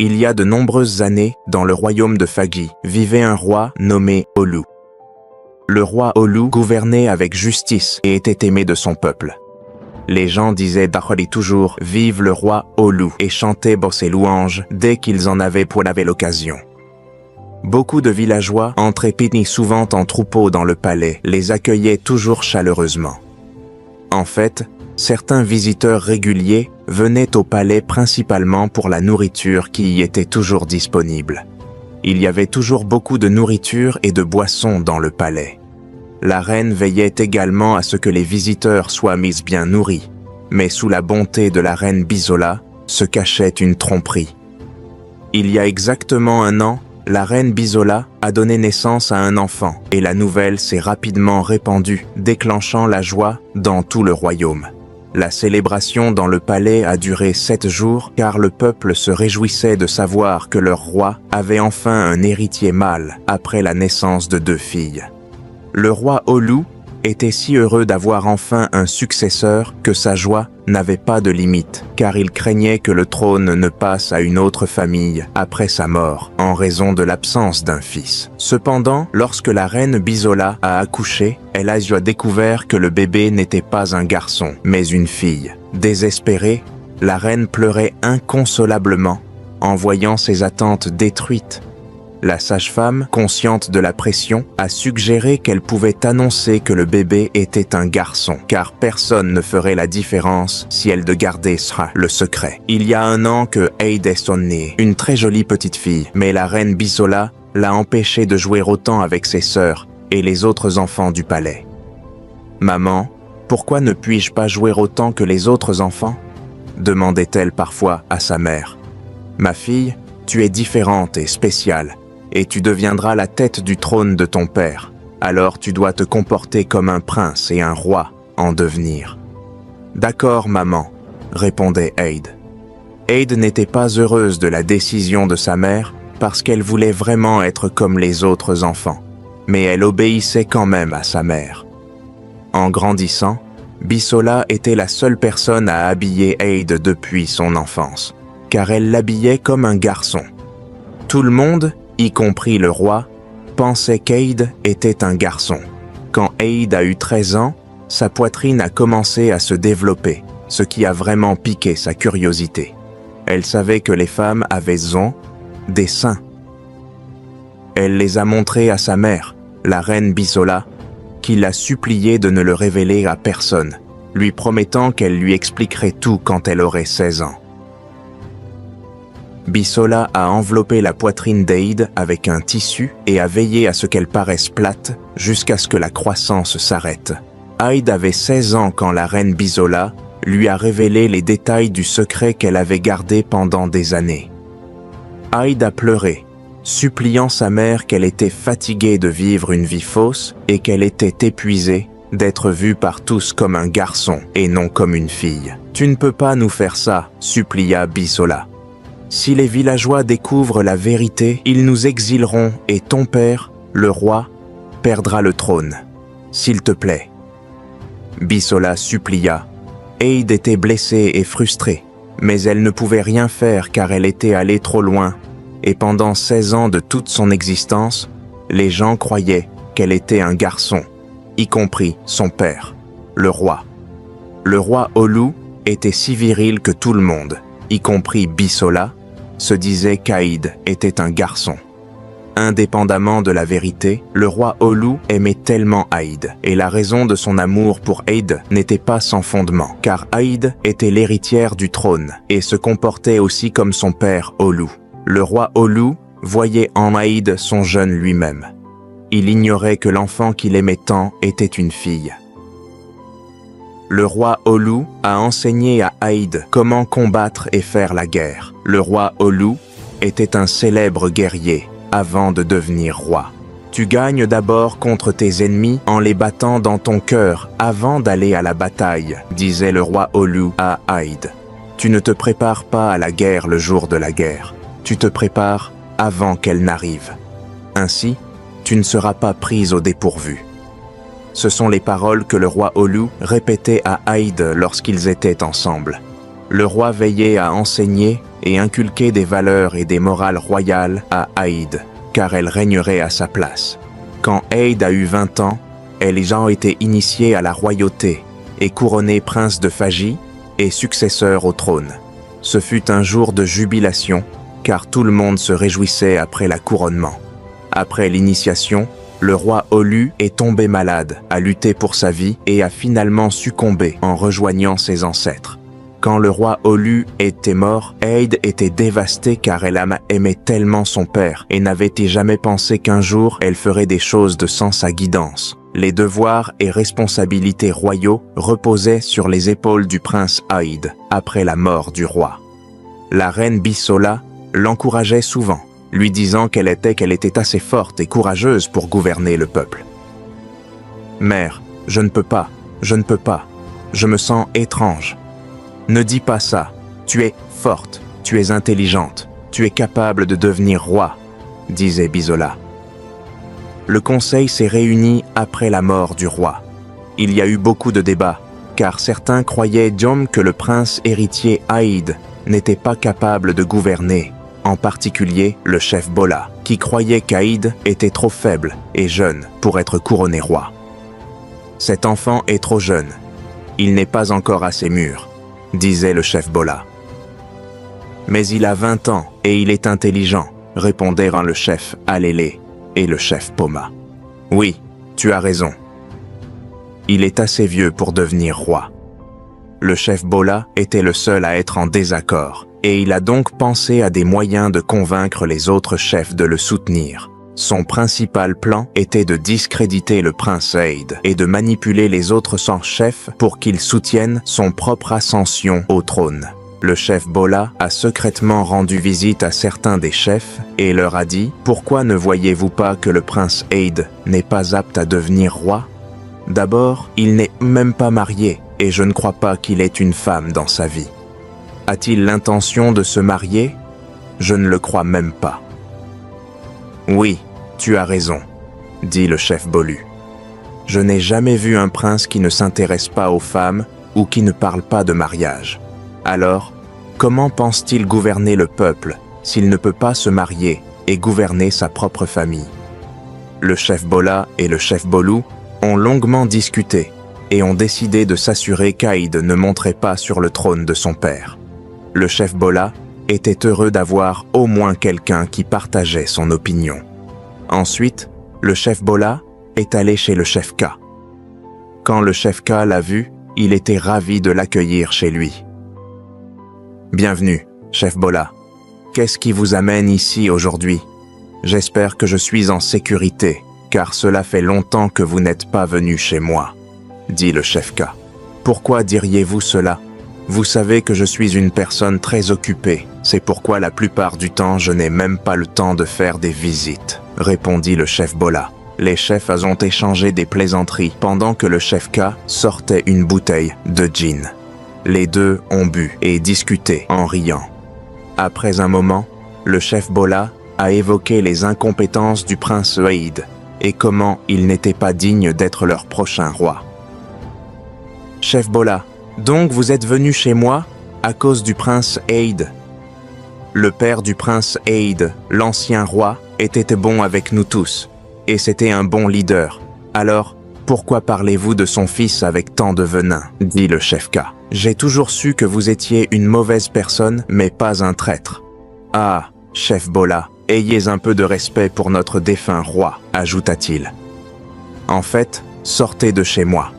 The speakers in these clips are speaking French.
Il y a de nombreuses années, dans le royaume de Fagi, vivait un roi nommé Olu. Le roi Olu gouvernait avec justice et était aimé de son peuple. Les gens disaient d'Acholi toujours « Vive le roi Olu » et chantaient ses louanges dès qu'ils en avaient pour l'occasion. Beaucoup de villageois, entraient souvent en troupeau dans le palais, les accueillaient toujours chaleureusement. En fait, certains visiteurs réguliers venaient au palais principalement pour la nourriture qui y était toujours disponible. Il y avait toujours beaucoup de nourriture et de boissons dans le palais. La reine veillait également à ce que les visiteurs soient mis bien nourris, mais sous la bonté de la reine Bisola se cachait une tromperie. Il y a exactement 1 an, la reine Bisola a donné naissance à un enfant et la nouvelle s'est rapidement répandue, déclenchant la joie dans tout le royaume. La célébration dans le palais a duré 7 jours car le peuple se réjouissait de savoir que leur roi avait enfin un héritier mâle après la naissance de 2 filles. Le roi Olu était si heureux d'avoir enfin un successeur que sa joie n'avait pas de limite, car il craignait que le trône ne passe à une autre famille après sa mort, en raison de l'absence d'un fils. Cependant, lorsque la reine Bisola a accouché, elle a découvert que le bébé n'était pas un garçon, mais une fille. Désespérée, la reine pleurait inconsolablement en voyant ses attentes détruites. La sage-femme, consciente de la pression, a suggéré qu'elle pouvait annoncer que le bébé était un garçon, car personne ne ferait la différence si elle gardait le secret. Il y a 1 an que Eid est née, une très jolie petite fille, mais la reine Bisola l'a empêchée de jouer autant avec ses sœurs et les autres enfants du palais. « Maman, pourquoi ne puis-je pas jouer autant que les autres enfants ?» demandait-elle parfois à sa mère. « Ma fille, tu es différente et spéciale. Et tu deviendras la tête du trône de ton père. Alors tu dois te comporter comme un prince et un roi en devenir. »« D'accord, maman, » répondait Eid. Eid n'était pas heureuse de la décision de sa mère parce qu'elle voulait vraiment être comme les autres enfants, mais elle obéissait quand même à sa mère. En grandissant, Bisola était la seule personne à habiller Eid depuis son enfance, car elle l'habillait comme un garçon. Tout le monde, y compris le roi, pensait qu'Eid était un garçon. Quand Eid a eu 13 ans, sa poitrine a commencé à se développer, ce qui a vraiment piqué sa curiosité. Elle savait que les femmes avaient des seins. Elle les a montrés à sa mère, la reine Bisola, qui l'a supplié de ne le révéler à personne, lui promettant qu'elle lui expliquerait tout quand elle aurait 16 ans. Bisola a enveloppé la poitrine d'Eid avec un tissu et a veillé à ce qu'elle paraisse plate jusqu'à ce que la croissance s'arrête. Eid avait 16 ans quand la reine Bisola lui a révélé les détails du secret qu'elle avait gardé pendant des années. Eid a pleuré, suppliant sa mère qu'elle était fatiguée de vivre une vie fausse et qu'elle était épuisée d'être vue par tous comme un garçon et non comme une fille. « Tu ne peux pas nous faire ça », supplia Bisola. Si les villageois découvrent la vérité, ils nous exileront et ton père, le roi, perdra le trône. S'il te plaît. » Bisola supplia. Eid était blessée et frustrée, mais elle ne pouvait rien faire car elle était allée trop loin, et pendant 16 ans de toute son existence, les gens croyaient qu'elle était un garçon, y compris son père, le roi. Le roi Olu était si viril que tout le monde, y compris Bisola, se disait qu'Eid était un garçon. Indépendamment de la vérité, le roi Olu aimait tellement Eid, et la raison de son amour pour Eid n'était pas sans fondement, car Eid était l'héritière du trône et se comportait aussi comme son père Olu. Le roi Olu voyait en Eid son jeune lui-même. Il ignorait que l'enfant qu'il aimait tant était une fille. Le roi Olu a enseigné à Eid comment combattre et faire la guerre. Le roi Olu était un célèbre guerrier avant de devenir roi. Tu gagnes d'abord contre tes ennemis en les battant dans ton cœur avant d'aller à la bataille, disait le roi Olu à Eid. Tu ne te prépares pas à la guerre le jour de la guerre. Tu te prépares avant qu'elle n'arrive. Ainsi, tu ne seras pas prise au dépourvu. Ce sont les paroles que le roi Olu répétait à Eid lorsqu'ils étaient ensemble. Le roi veillait à enseigner et inculquer des valeurs et des morales royales à Aïd, car elle régnerait à sa place. Quand Aïd a eu 20 ans, Elijah a été initié à la royauté et couronné prince de Phagie et successeur au trône. Ce fut un jour de jubilation, car tout le monde se réjouissait après la couronnement. Après l'initiation, le roi Olu est tombé malade, a lutté pour sa vie et a finalement succombé en rejoignant ses ancêtres. Quand le roi Olu était mort, Aïd était dévastée car elle aimait tellement son père et n'avait jamais pensé qu'un jour elle ferait des choses de sans sa guidance. Les devoirs et responsabilités royaux reposaient sur les épaules du prince Aïd après la mort du roi. La reine Bisola l'encourageait souvent, lui disant qu'elle était assez forte et courageuse pour gouverner le peuple. « Mère, je ne peux pas, je me sens étrange. Ne dis pas ça, tu es forte, tu es intelligente, tu es capable de devenir roi, » disait Bisola. Le conseil s'est réuni après la mort du roi. Il y a eu beaucoup de débats, car certains croyaient que le prince héritier Aïd n'était pas capable de gouverner, en particulier le chef Bola, qui croyait qu'Aïd était trop faible et jeune pour être couronné roi. « Cet enfant est trop jeune, il n'est pas encore assez mûr, » disait le chef Bola. « Mais il a 20 ans et il est intelligent, » répondirent le chef Alélé et le chef Poma. « Oui, tu as raison. Il est assez vieux pour devenir roi. » Le chef Bola était le seul à être en désaccord, et il a donc pensé à des moyens de convaincre les autres chefs de le soutenir. Son principal plan était de discréditer le prince Aïd et de manipuler les autres chefs pour qu'ils soutiennent son propre ascension au trône. Le chef Bola a secrètement rendu visite à certains des chefs et leur a dit « Pourquoi ne voyez-vous pas que le prince Aïd n'est pas apte à devenir roi ? D'abord, il n'est même pas marié et je ne crois pas qu'il ait une femme dans sa vie. A-t-il l'intention de se marier ? Je ne le crois même pas. » « Oui, tu as raison, » dit le chef Bolu. « Je n'ai jamais vu un prince qui ne s'intéresse pas aux femmes ou qui ne parle pas de mariage. Alors, comment pense-t-il gouverner le peuple s'il ne peut pas se marier et gouverner sa propre famille ? » Le chef Bola et le chef Bolu ont longuement discuté et ont décidé de s'assurer qu'Aïd ne monterait pas sur le trône de son père. Le chef Bola était heureux d'avoir au moins quelqu'un qui partageait son opinion. Ensuite, le chef Bola est allé chez le chef K. Quand le chef K l'a vu, il était ravi de l'accueillir chez lui. « Bienvenue, chef Bola. Qu'est-ce qui vous amène ici aujourd'hui ? J'espère que je suis en sécurité, car cela fait longtemps que vous n'êtes pas venu chez moi, » dit le chef K. « Pourquoi diriez-vous cela ? Vous savez que je suis une personne très occupée, c'est pourquoi la plupart du temps je n'ai même pas le temps de faire des visites, » répondit le chef Bola. Les chefs ont échangé des plaisanteries pendant que le chef K sortait une bouteille de gin. Les deux ont bu et discuté en riant. Après un moment, le chef Bola a évoqué les incompétences du prince Aïd et comment il n'était pas digne d'être leur prochain roi. « Chef Bola, donc vous êtes venu chez moi à cause du prince Aïd. Le père du prince Aïd, l'ancien roi, était bon avec nous tous, et c'était un bon leader. Alors, pourquoi parlez-vous de son fils avec tant de venin ?» dit le chef K. « J'ai toujours su que vous étiez une mauvaise personne, mais pas un traître. »« Ah, chef Bola, ayez un peu de respect pour notre défunt roi, » ajouta-t-il. « En fait, sortez de chez moi. »«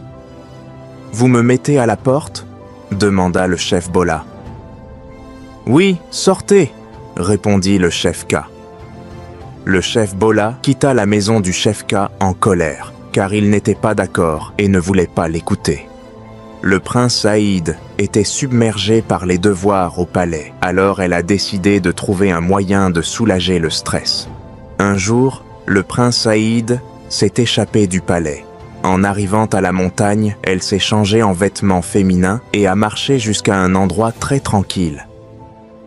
Vous me mettez à la porte ?» demanda le chef Bola. « Oui, sortez !» répondit le chef K. Le chef Bola quitta la maison du chef K en colère, car il n'était pas d'accord et ne voulait pas l'écouter. Le prince Aïd était submergé par les devoirs au palais, alors elle a décidé de trouver un moyen de soulager le stress. Un jour, le prince Aïd s'est échappé du palais. En arrivant à la montagne, elle s'est changée en vêtements féminins et a marché jusqu'à un endroit très tranquille.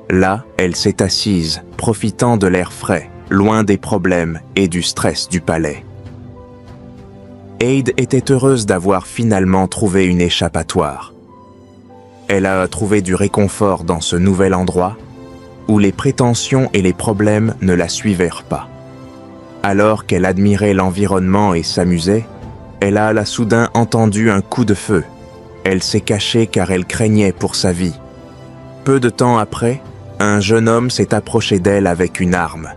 Là, elle s'est assise, profitant de l'air frais, loin des problèmes et du stress du palais. Aïd était heureuse d'avoir finalement trouvé une échappatoire. Elle a trouvé du réconfort dans ce nouvel endroit où les prétentions et les problèmes ne la suivèrent pas. Alors qu'elle admirait l'environnement et s'amusait, elle a soudain entendu un coup de feu. Elle s'est cachée car elle craignait pour sa vie. Peu de temps après, un jeune homme s'est approché d'elle avec une arme.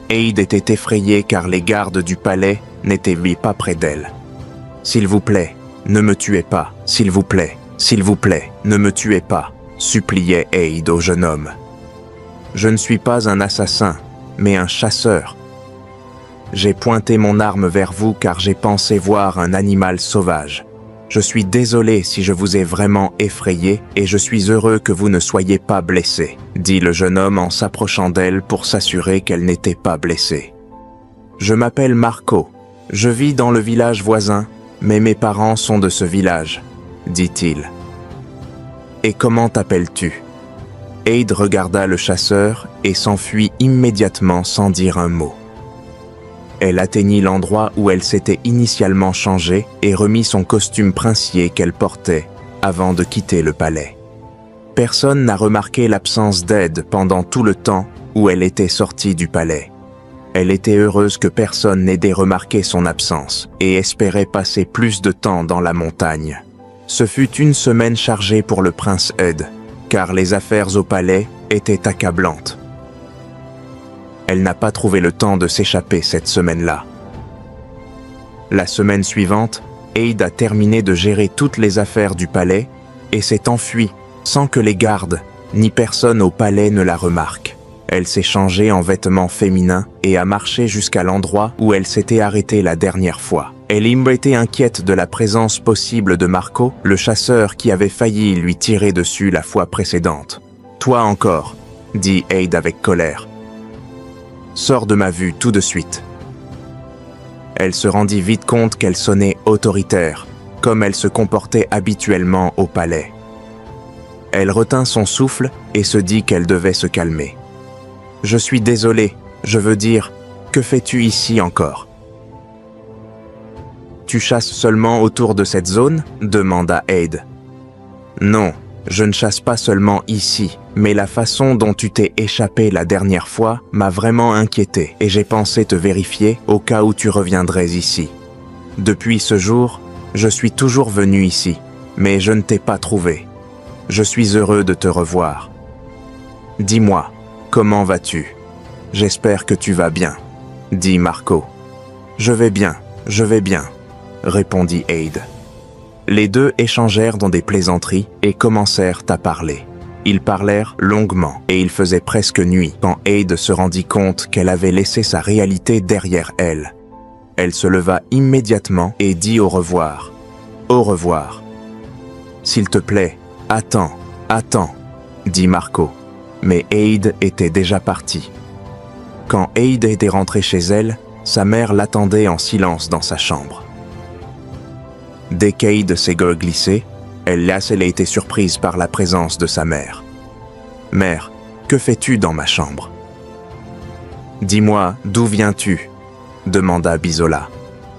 Eid était effrayée car les gardes du palais n'étaient pas près d'elle. « S'il vous plaît, ne me tuez pas, s'il vous plaît, ne me tuez pas », suppliait Eid au jeune homme. « Je ne suis pas un assassin, mais un chasseur. J'ai pointé mon arme vers vous car j'ai pensé voir un animal sauvage. Je suis désolé si je vous ai vraiment effrayé et je suis heureux que vous ne soyez pas blessé, dit le jeune homme en s'approchant d'elle pour s'assurer qu'elle n'était pas blessée. Je m'appelle Marco. Je vis dans le village voisin, mais mes parents sont de ce village, dit-il. Et comment t'appelles-tu? Eid regarda le chasseur et s'enfuit immédiatement sans dire un mot. Elle atteignit l'endroit où elle s'était initialement changée et remit son costume princier qu'elle portait avant de quitter le palais. Personne n'a remarqué l'absence d'Eid pendant tout le temps où elle était sortie du palais. Elle était heureuse que personne n'ait remarqué son absence et espérait passer plus de temps dans la montagne. Ce fut une semaine chargée pour le prince Eid, car les affaires au palais étaient accablantes. Elle n'a pas trouvé le temps de s'échapper cette semaine-là. La semaine suivante, Eid a terminé de gérer toutes les affaires du palais et s'est enfuie sans que les gardes ni personne au palais ne la remarque. Elle s'est changée en vêtements féminins et a marché jusqu'à l'endroit où elle s'était arrêtée la dernière fois. Elle était inquiète de la présence possible de Marco, le chasseur qui avait failli lui tirer dessus la fois précédente. « Toi encore », dit Eid avec colère. « Sors de ma vue tout de suite. » Elle se rendit vite compte qu'elle sonnait autoritaire, comme elle se comportait habituellement au palais. Elle retint son souffle et se dit qu'elle devait se calmer. « Je suis désolée, je veux dire, que fais-tu ici encore ?»« Tu chasses seulement autour de cette zone ?» demanda Eid. « Non, je ne chasse pas seulement ici, mais la façon dont tu t'es échappé la dernière fois m'a vraiment inquiété et j'ai pensé te vérifier au cas où tu reviendrais ici. Depuis ce jour, je suis toujours venu ici, mais je ne t'ai pas trouvé. Je suis heureux de te revoir. Dis-moi, comment vas-tu? J'espère que tu vas bien, dit Marco. Je vais bien, répondit Eid. Les deux échangèrent dans des plaisanteries et commencèrent à parler. Ils parlèrent longuement et il faisait presque nuit quand Eid se rendit compte qu'elle avait laissé sa réalité derrière elle. Elle se leva immédiatement et dit au revoir. Au revoir. S'il te plaît, attends, dit Marco. Mais Eid était déjà parti. Quand Eid était rentrée chez elle, sa mère l'attendait en silence dans sa chambre. Dès qu'Eid s'est glissée, elle a été surprise par la présence de sa mère. « Mère, que fais-tu dans ma chambre ?»« Dis-moi, d'où viens-tu » demanda Bisola.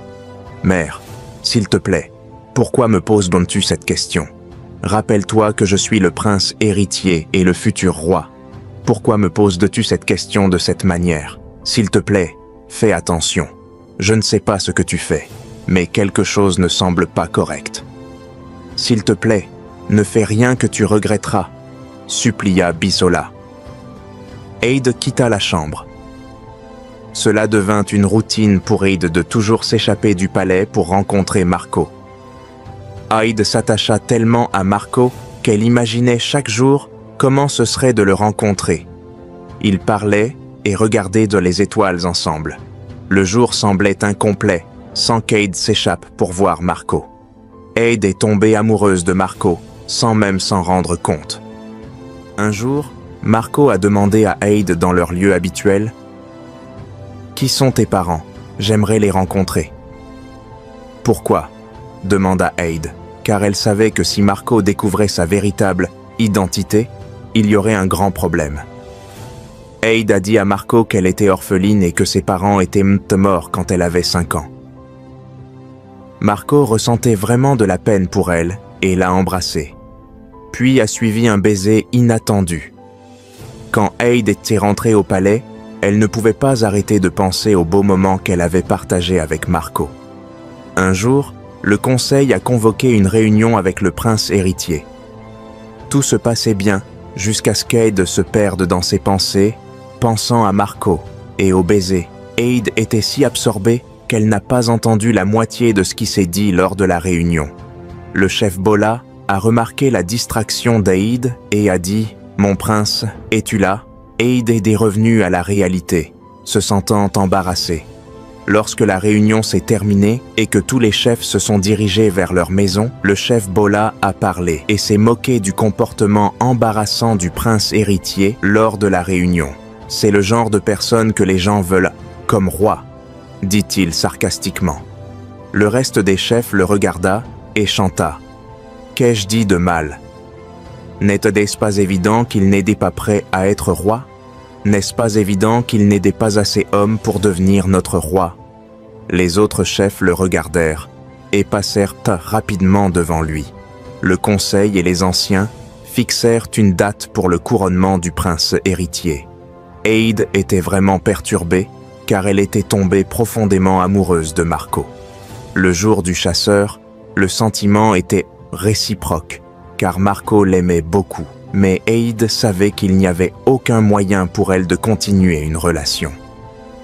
« Mère, s'il te plaît, pourquoi me poses-tu cette question? Rappelle-toi que je suis le prince héritier et le futur roi. Pourquoi me poses-tu cette question de cette manière? S'il te plaît, fais attention. Je ne sais pas ce que tu fais, mais quelque chose ne semble pas correct. S'il te plaît, ne fais rien que tu regretteras, supplia Bisola. Eid quitta la chambre. Cela devint une routine pour Eid de toujours s'échapper du palais pour rencontrer Marco. Eid s'attacha tellement à Marco qu'elle imaginait chaque jour comment ce serait de le rencontrer. Ils parlaient et regardaient dans les étoiles ensemble. Le jour semblait incomplet, sans qu'Eid s'échappe pour voir Marco. Eid est tombée amoureuse de Marco, sans même s'en rendre compte. Un jour, Marco a demandé à Eid dans leur lieu habituel « Qui sont tes parents? J'aimerais les rencontrer. » « Pourquoi ?» demanda Eid, car elle savait que si Marco découvrait sa véritable identité, il y aurait un grand problème. Eid a dit à Marco qu'elle était orpheline et que ses parents étaient morts quand elle avait 5 ans. Marco ressentait vraiment de la peine pour elle et l'a embrassée. Puis a suivi un baiser inattendu. Quand Aïd était rentrée au palais, elle ne pouvait pas arrêter de penser aux beaux moments qu'elle avait partagés avec Marco. Un jour, le conseil a convoqué une réunion avec le prince héritier. Tout se passait bien, jusqu'à ce qu'Aïd se perde dans ses pensées, pensant à Marco et au baiser. Aïd était si absorbée qu'elle n'a pas entendu la moitié de ce qui s'est dit lors de la réunion. Le chef Bola a remarqué la distraction d'Aïd et a dit « Mon prince, es-tu là ?» Aïd est revenu à la réalité, se sentant embarrassé. Lorsque la réunion s'est terminée et que tous les chefs se sont dirigés vers leur maison, le chef Bola a parlé et s'est moqué du comportement embarrassant du prince héritier lors de la réunion. « C'est le genre de personne que les gens veulent comme roi », dit-il sarcastiquement. Le reste des chefs le regarda et chanta « Qu'ai-je dit de mal ? N'était-ce pas évident qu'il n'était pas prêt à être roi ? N'est-ce pas évident qu'il n'était pas assez homme pour devenir notre roi ?» Les autres chefs le regardèrent et passèrent rapidement devant lui. Le conseil et les anciens fixèrent une date pour le couronnement du prince héritier. Aïd était vraiment perturbée car elle était tombée profondément amoureuse de Marco. Le jour du chasseur, le sentiment était réciproque car Marco l'aimait beaucoup. Mais Aïd savait qu'il n'y avait aucun moyen pour elle de continuer une relation.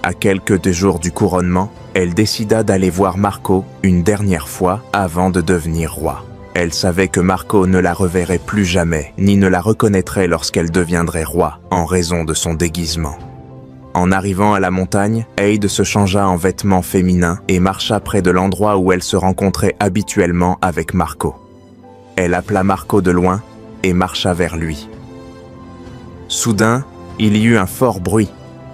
À quelques jours du couronnement, elle décida d'aller voir Marco une dernière fois avant de devenir roi. Elle savait que Marco ne la reverrait plus jamais, ni ne la reconnaîtrait lorsqu'elle deviendrait roi, en raison de son déguisement. En arrivant à la montagne, Aïd se changea en vêtements féminins et marcha près de l'endroit où elle se rencontrait habituellement avec Marco. Elle appela Marco de loin et marcha vers lui. Soudain, il y eut un fort bruit.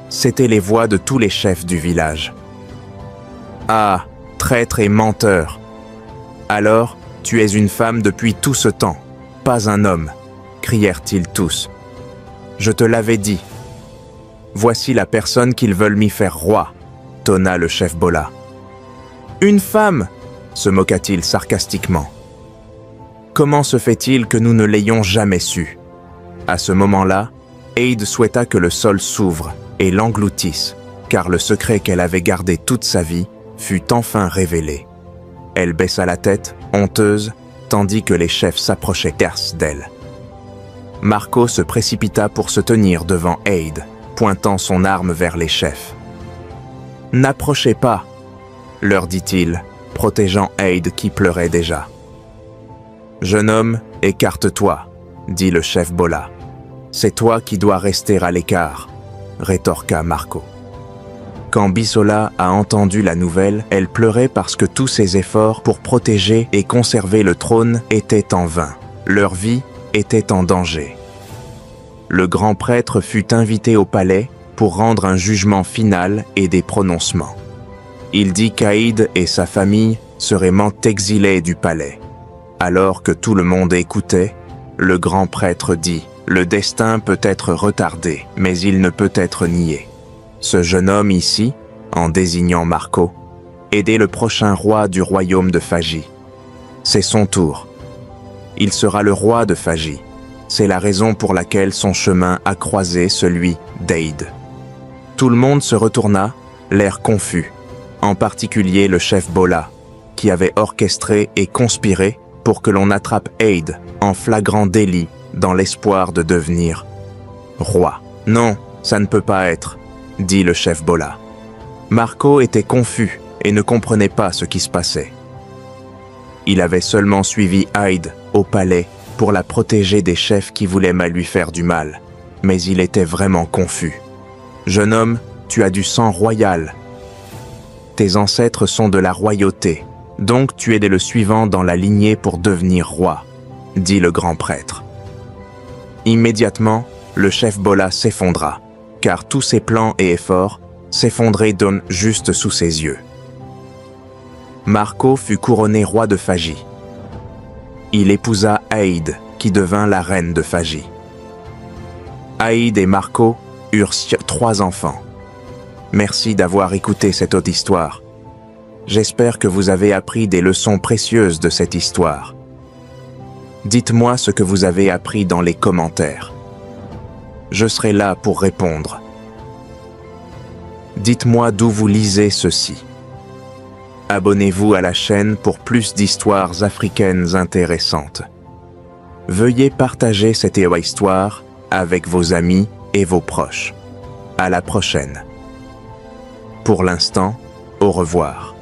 C'étaient les voix de tous les chefs du village. « Ah, traître et menteur! Alors, tu es une femme depuis tout ce temps, pas un homme !» crièrent-ils tous. « Je te l'avais dit. Voici la personne qu'ils veulent m'y faire roi !» tonna le chef Bola. « Une femme !» se moqua-t-il sarcastiquement. Comment se fait-il que nous ne l'ayons jamais su? À ce moment-là, Aïd souhaita que le sol s'ouvre et l'engloutisse, car le secret qu'elle avait gardé toute sa vie fut enfin révélé. Elle baissa la tête, honteuse, tandis que les chefs s'approchaient d'elle. Marco se précipita pour se tenir devant Aïd, pointant son arme vers les chefs. « N'approchez pas !» leur dit-il, protégeant Aïd qui pleurait déjà. « Jeune homme, écarte-toi, » dit le chef Bola. « C'est toi qui dois rester à l'écart, » rétorqua Marco. Quand Bisola a entendu la nouvelle, elle pleurait parce que tous ses efforts pour protéger et conserver le trône étaient en vain. Leur vie était en danger. Le grand prêtre fut invité au palais pour rendre un jugement final et des prononcements. Il dit qu'Aïd et sa famille seraient exilés du palais. Alors que tout le monde écoutait, le grand prêtre dit « Le destin peut être retardé, mais il ne peut être nié. Ce jeune homme ici, en désignant Marco, est le prochain roi du royaume de Phagie. C'est son tour. Il sera le roi de Phagie. C'est la raison pour laquelle son chemin a croisé celui d'Aïd. » Tout le monde se retourna, l'air confus, en particulier le chef Bola, qui avait orchestré et conspiré pour que l'on attrape Aïd en flagrant délit dans l'espoir de devenir roi. « Non, ça ne peut pas être, » dit le chef Bola. Marco était confus et ne comprenait pas ce qui se passait. Il avait seulement suivi Aïd au palais pour la protéger des chefs qui voulaient mal lui faire du mal, mais il était vraiment confus. « Jeune homme, tu as du sang royal. Tes ancêtres sont de la royauté. Donc tu es le suivant dans la lignée pour devenir roi, » dit le grand prêtre. Immédiatement, le chef Bola s'effondra, car tous ses plans et efforts s'effondraient juste sous ses yeux. Marco fut couronné roi de Phagie. Il épousa Aïd, qui devint la reine de Phagie. Aïd et Marco eurent 3 enfants. Merci d'avoir écouté cette autre histoire. J'espère que vous avez appris des leçons précieuses de cette histoire. Dites-moi ce que vous avez appris dans les commentaires. je serai là pour répondre. Dites-moi d'où vous lisez ceci. Abonnez-vous à la chaîne pour plus d'histoires africaines intéressantes. Veuillez partager cette histoire avec vos amis et vos proches. À la prochaine. Pour l'instant, au revoir.